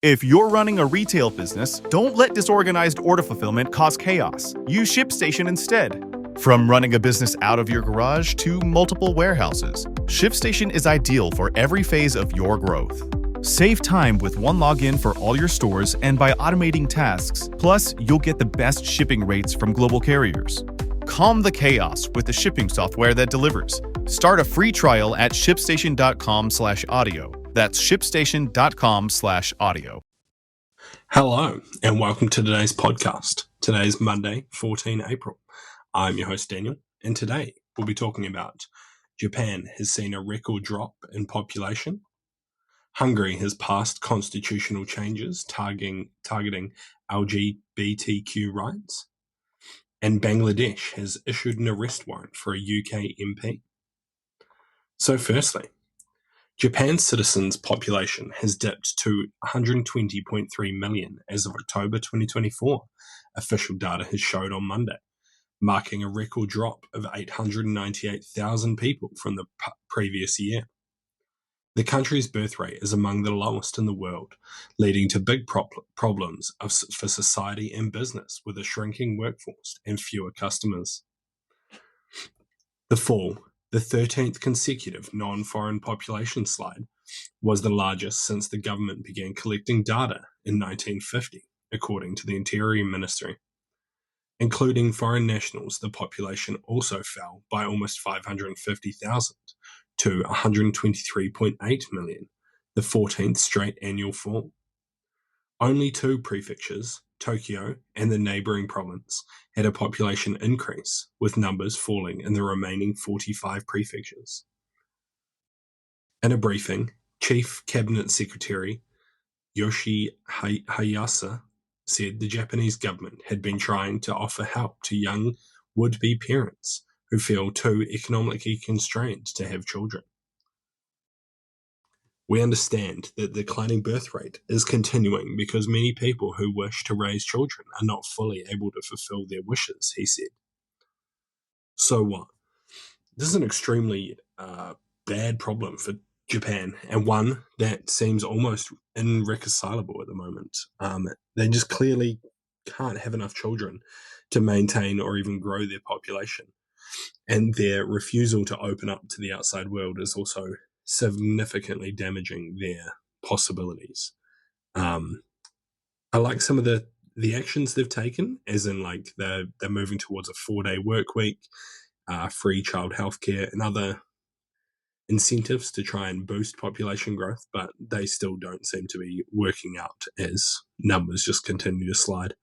If you're running a retail business, don't let disorganized order fulfillment cause chaos. Use ShipStation instead. From running a business out of your garage to multiple warehouses, ShipStation is ideal for every phase of your growth. Save time with one login for all your stores and by automating tasks. Plus, you'll get the best shipping rates from global carriers. Calm the chaos with the shipping software that delivers. Start a free trial at shipstation.com/audio. That's shipstation.com/audio. Hello, and welcome to today's podcast. Today is Monday, 14 April. I'm your host, Daniel, and today we'll be talking about Japan has seen a record drop in population, Hungary has passed constitutional changes targeting LGBTQ rights, and Bangladesh has issued an arrest warrant for a UK MP. So firstly, Japan's citizens' population has dipped to 120.3 million as of October 2024, official data has showed on Monday, marking a record drop of 898,000 people from the previous year. The country's birth rate is among the lowest in the world, leading to big problems for society and business with a shrinking workforce and fewer customers. The fall, the 13th consecutive non-foreign population slide, was the largest since the government began collecting data in 1950, according to the Interior Ministry. Including foreign nationals, the population also fell by almost 550,000 to 123.8 million, the 14th straight annual fall. Only two prefectures, Tokyo and the neighbouring province, had a population increase, with numbers falling in the remaining 45 prefectures. In a briefing, Chief Cabinet Secretary Yoshi Hayase said the Japanese government had been trying to offer help to young would-be parents who feel too economically constrained to have children. We understand that the declining birth rate is continuing because many people who wish to raise children are not fully able to fulfill their wishes, he said. So what? This is an extremely bad problem for Japan, and one that seems almost irreconcilable at the moment. They just clearly can't have enough children to maintain or even grow their population. And their refusal to open up to the outside world is also significantly damaging their possibilities. I like some of the actions they've taken, as in like they're moving towards a 4-day work week, free child healthcare, and other incentives to try and boost population growth, but they still don't seem to be working out as numbers just continue to slide.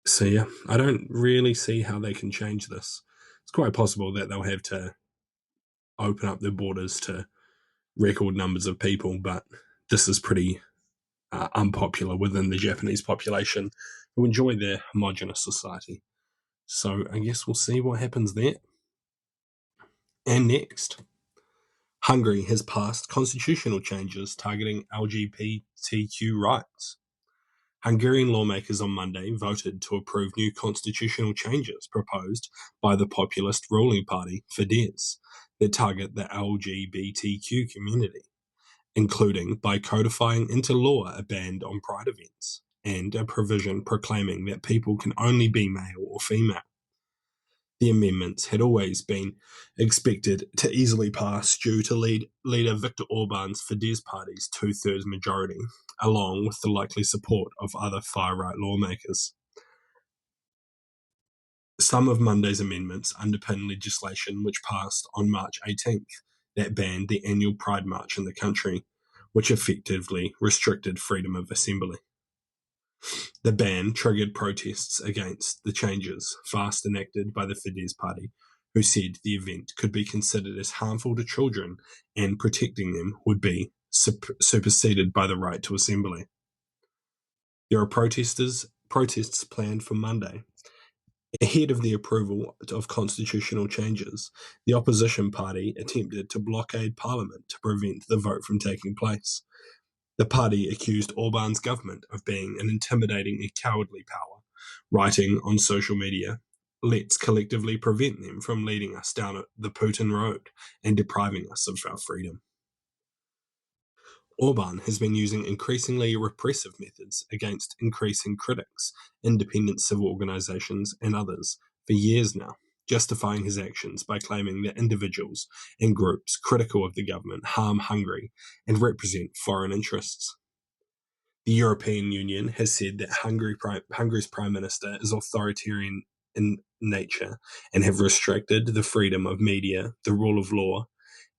So yeah, I don't really see how they can change this. It's quite possible that they'll have to open up their borders to record numbers of people, but this is pretty unpopular within the Japanese population who enjoy their homogenous society. So I guess we'll see what happens there. And next, Hungary has passed constitutional changes targeting LGBTQ rights. Hungarian lawmakers on Monday voted to approve new constitutional changes proposed by the populist ruling party, Fidesz, that target the LGBTQ community, including by codifying into law a ban on pride events and a provision proclaiming that people can only be male or female. The amendments had always been expected to easily pass due to leader Viktor Orban's Fidesz party's 2/3 majority, along with the likely support of other far-right lawmakers. Some of Monday's amendments underpin legislation which passed on March 18th that banned the annual Pride March in the country, which effectively restricted freedom of assembly. The ban triggered protests against the changes fast enacted by the Fidesz party, who said the event could be considered as harmful to children and protecting them would be superseded by the right to assembly. There are protests planned for Monday. Ahead of the approval of constitutional changes, the opposition party attempted to blockade parliament to prevent the vote from taking place. The party accused Orban's government of being an intimidating and cowardly power, writing on social media, "Let's collectively prevent them from leading us down the Putin road and depriving us of our freedom." Orban has been using increasingly repressive methods against increasing critics, independent civil organizations, and others for years now, justifying his actions by claiming that individuals and groups critical of the government harm Hungary and represent foreign interests. The European Union has said that Hungary's Prime Minister is authoritarian in nature and have restricted the freedom of media, the rule of law,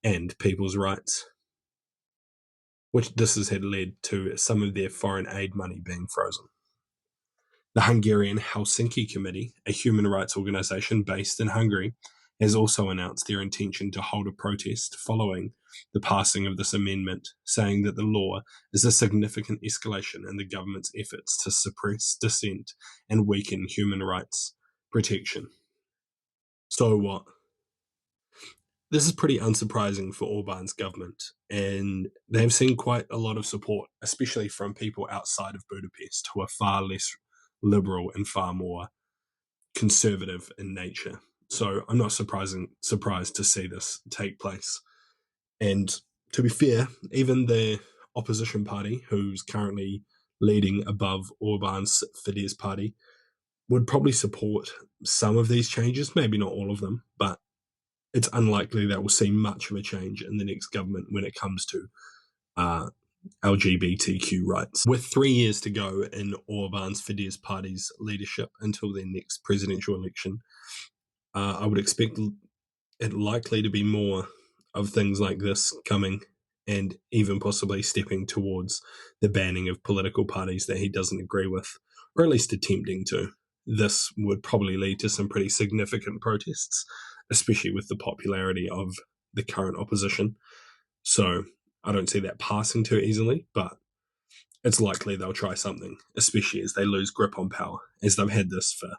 and people's rights, which this has had led to some of their foreign aid money being frozen. The Hungarian Helsinki Committee, a human rights organization based in Hungary, has also announced their intention to hold a protest following the passing of this amendment, saying that the law is a significant escalation in the government's efforts to suppress dissent and weaken human rights protection. So what? This is pretty unsurprising for Orban's government, and they've seen quite a lot of support, especially from people outside of Budapest who are far less liberal and far more conservative in nature. So I'm not surprised to see this take place. And to be fair, even the opposition party, who's currently leading above Orban's Fidesz party, would probably support some of these changes, maybe not all of them, but it's unlikely that we'll see much of a change in the next government when it comes to LGBTQ rights. With 3 years to go in Orban's Fidesz party's leadership until their next presidential election, I would expect it likely to be more of things like this coming, and even possibly stepping towards the banning of political parties that he doesn't agree with, or at least attempting to. This would probably lead to some pretty significant protests, especially with the popularity of the current opposition. So I don't see that passing too easily, but it's likely they'll try something, especially as they lose grip on power, as they've had this for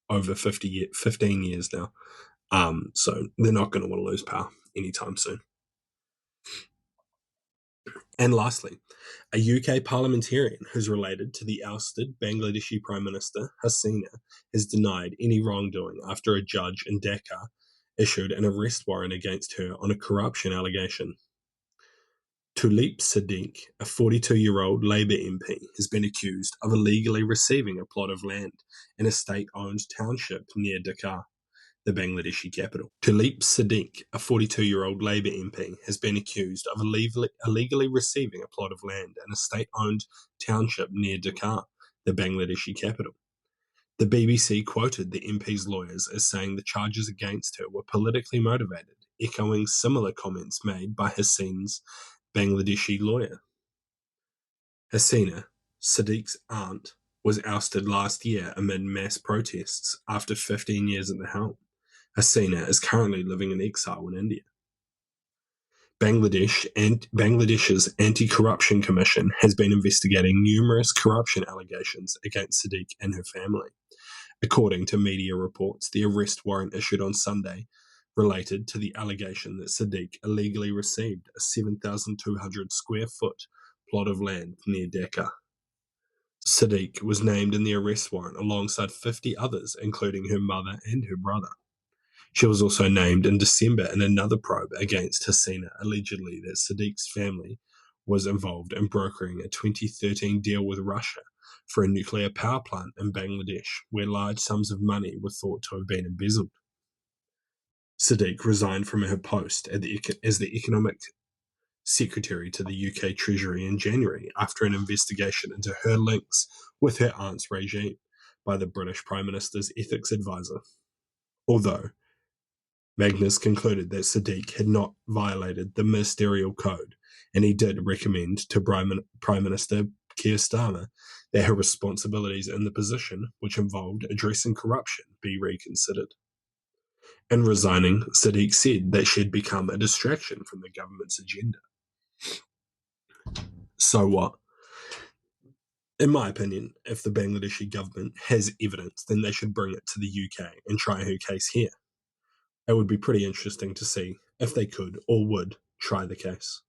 over 15 years now. So they're not going to want to lose power anytime soon. And lastly, a UK parliamentarian who's related to the ousted Bangladeshi Prime Minister Hasina has denied any wrongdoing after a judge in Dhaka issued an arrest warrant against her on a corruption allegation. Tulip Siddiq, a 42-year-old Labour MP, has been accused of illegally receiving a plot of land in a state-owned township near Dhaka, the Bangladeshi capital. Tulip Siddiq, a 42-year-old Labour MP, has been accused of illegally receiving a plot of land in a state-owned township near Dhaka, the Bangladeshi capital. The BBC quoted the MP's lawyers as saying the charges against her were politically motivated, echoing similar comments made by Hasina's Bangladeshi lawyer. Hasina, Siddiq's aunt, was ousted last year amid mass protests after 15 years at the helm. Hasina is currently living in exile in India. Bangladesh's Anti-Corruption Commission has been investigating numerous corruption allegations against Siddiq and her family. According to media reports, the arrest warrant issued on Sunday related to the allegation that Siddiq illegally received a 7,200 square foot plot of land near Dhaka. Siddiq was named in the arrest warrant alongside 50 others, including her mother and her brother. She was also named in December in another probe against Hasina, allegedly that Siddiq's family was involved in brokering a 2013 deal with Russia for a nuclear power plant in Bangladesh, where large sums of money were thought to have been embezzled. Siddiq resigned from her post as the economic secretary to the UK Treasury in January after an investigation into her links with her aunt's regime by the British Prime Minister's ethics advisor. Although Magnus concluded that Siddiq had not violated the ministerial code, and he did recommend to Prime Minister Keir Starmer that her responsibilities in the position, which involved addressing corruption, be reconsidered. In resigning, Siddiq said that she had become a distraction from the government's agenda. So what? In my opinion, if the Bangladeshi government has evidence, then they should bring it to the UK and try her case here. It would be pretty interesting to see if they could or would try the case.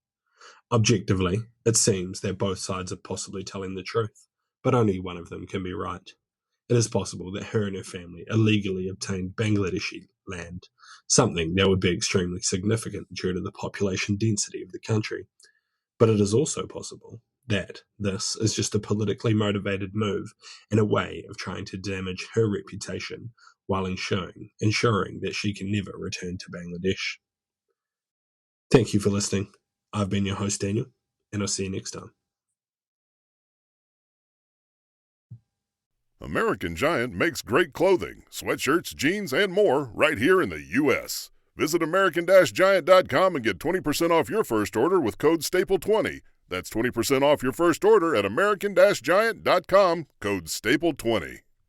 Objectively, it seems that both sides are possibly telling the truth, but only one of them can be right. It is possible that her and her family illegally obtained Bangladeshi land, something that would be extremely significant due to the population density of the country. But it is also possible that this is just a politically motivated move and a way of trying to damage her reputation while ensuring that she can never return to Bangladesh. Thank you for listening. I've been your host, Daniel, and I'll see you next time. American Giant makes great clothing, sweatshirts, jeans, and more right here in the U.S. Visit American-Giant.com and get 20% off your first order with code STAPLE20. That's 20% off your first order at American-Giant.com, code STAPLE20.